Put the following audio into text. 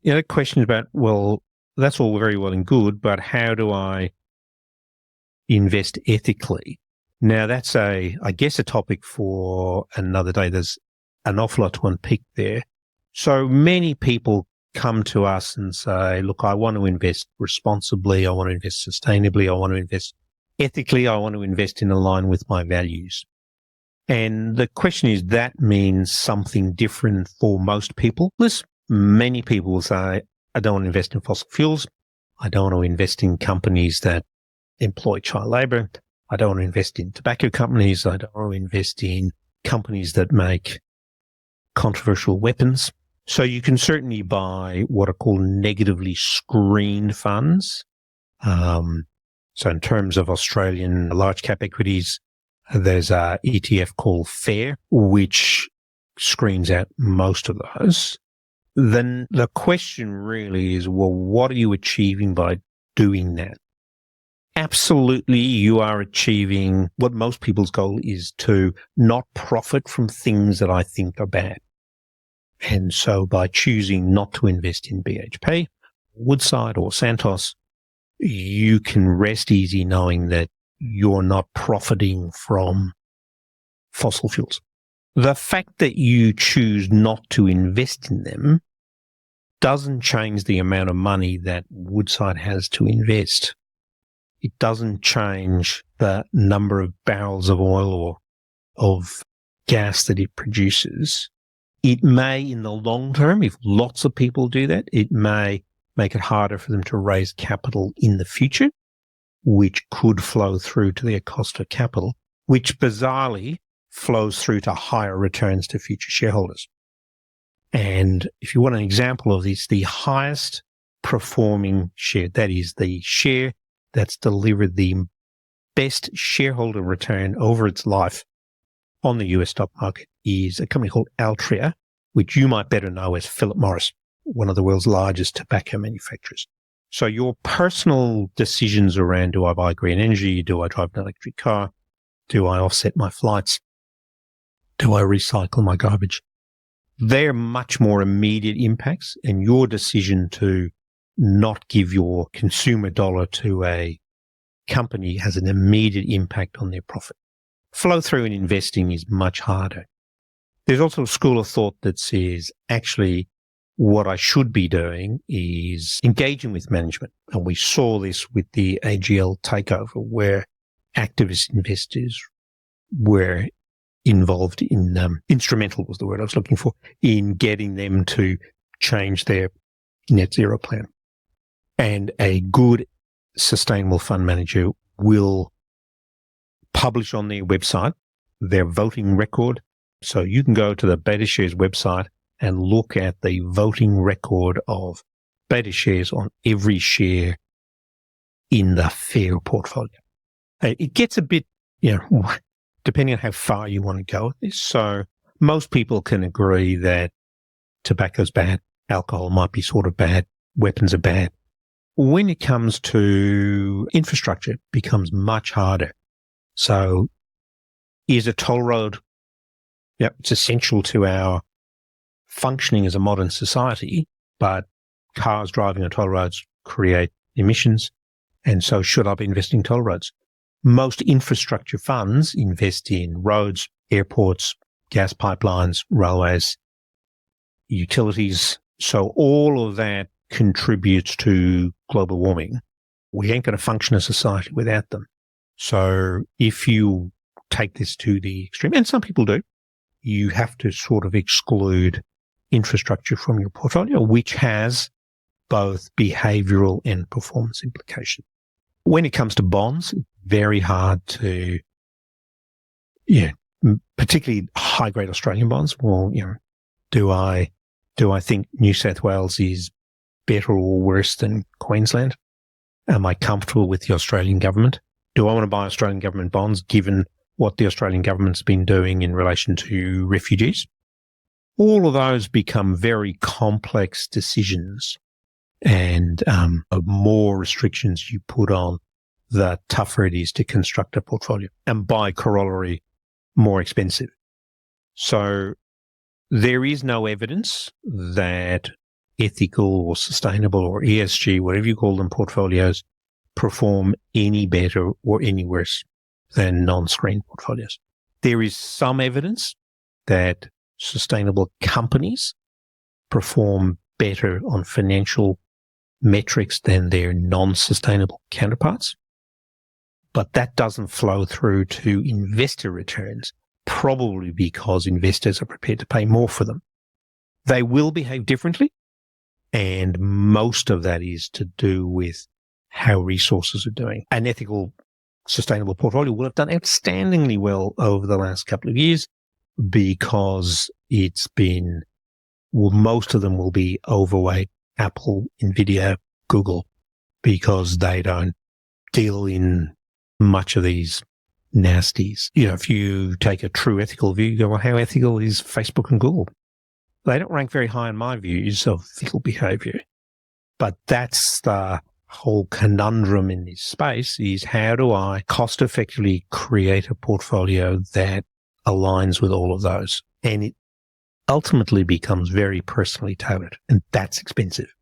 The question is about, well, that's all very well and good, but how do I invest ethically? Now, that's I guess, a topic for another day. There's an awful lot to unpick there. So many people come to us and say, look, I want to invest responsibly. I want to invest sustainably. I want to invest ethically. I want to invest in line with my values. And the question is, that means something different for most people. Many people will say, I don't want to invest in fossil fuels. I don't want to invest in companies that employ child labor. I don't want to invest in tobacco companies. I don't want to invest in companies that make controversial weapons. So you can certainly buy what are called negatively screened funds. So in terms of Australian large cap equities, there's a ETF called FAIR, which screens out most of those. Then the question really is, well, what are you achieving by doing that? Absolutely, you are achieving what most people's goal is, to not profit from things that I think are bad. And so by choosing not to invest in BHP, Woodside or Santos, you can rest easy knowing that you're not profiting from fossil fuels. The fact that you choose not to invest in them doesn't change the amount of money that Woodside has to invest. It doesn't change the number of barrels of oil or of gas that it produces. It may, in the long term, if lots of people do that, it may make it harder for them to raise capital in the future, which could flow through to their cost of capital, which bizarrely flows through to higher returns to future shareholders. And if you want an example of this, the highest performing share, that is the share that's delivered the best shareholder return over its life on the US stock market, is a company called Altria, which you might better know as Philip Morris, one of the world's largest tobacco manufacturers. So your personal decisions around, do I buy green energy? Do I drive an electric car? Do I offset my flights? Do I recycle my garbage? They're much more immediate impacts, and your decision to not give your consumer dollar to a company has an immediate impact on their profit. Flow through in investing is much harder. There's also a school of thought that says, actually, what I should be doing is engaging with management. And we saw this with the AGL takeover, where activist investors were involved in, instrumental was the word I was looking for, in getting them to change their net zero plan. And a good sustainable fund manager will publish on their website their voting record. So you can go to the BetaShares website and look at the voting record of BetaShares on every share in the FAIR portfolio. It gets a bit, depending on how far you want to go with this. So most people can agree that tobacco's bad, alcohol might be sort of bad, weapons are bad. When it comes to infrastructure, it becomes much harder. So is a toll road, it's essential to our functioning as a modern society, but cars driving on toll roads create emissions. And so should I be investing in toll roads? Most infrastructure funds invest in roads, airports, gas pipelines, railways, utilities. So all of that contributes to global warming. We ain't going to function as a society without them. So if you take this to the extreme, and some people do, you have to sort of exclude infrastructure from your portfolio, which has both behavioral and performance implications. When it comes to bonds, very hard to, particularly high-grade Australian bonds. Well, do I think New South Wales is better or worse than Queensland? Am I comfortable with the Australian government? Do I want to buy Australian government bonds given what the Australian government's been doing in relation to refugees? All of those become very complex decisions, and the more restrictions you put on, the tougher it is to construct a portfolio, and by corollary, more expensive. So there is no evidence that ethical or sustainable or ESG, whatever you call them, portfolios perform any better or any worse than non-screen portfolios. There is some evidence that sustainable companies perform better on financial metrics than their non-sustainable counterparts, but that doesn't flow through to investor returns, probably because investors are prepared to pay more for them. They will behave differently, and most of that is to do with how resources are doing. An ethical, sustainable portfolio will have done outstandingly well over the last couple of years because it's been, well, most of them will be overweight Apple, Nvidia, Google, because they don't deal in much of these nasties. You know, if you take a true ethical view, you go, well, how ethical is Facebook and Google? They don't rank very high in my views of ethical behavior. But that's the whole conundrum in this space, is how do I cost effectively create a portfolio that aligns with all of those? And it ultimately becomes very personally tailored, and that's expensive.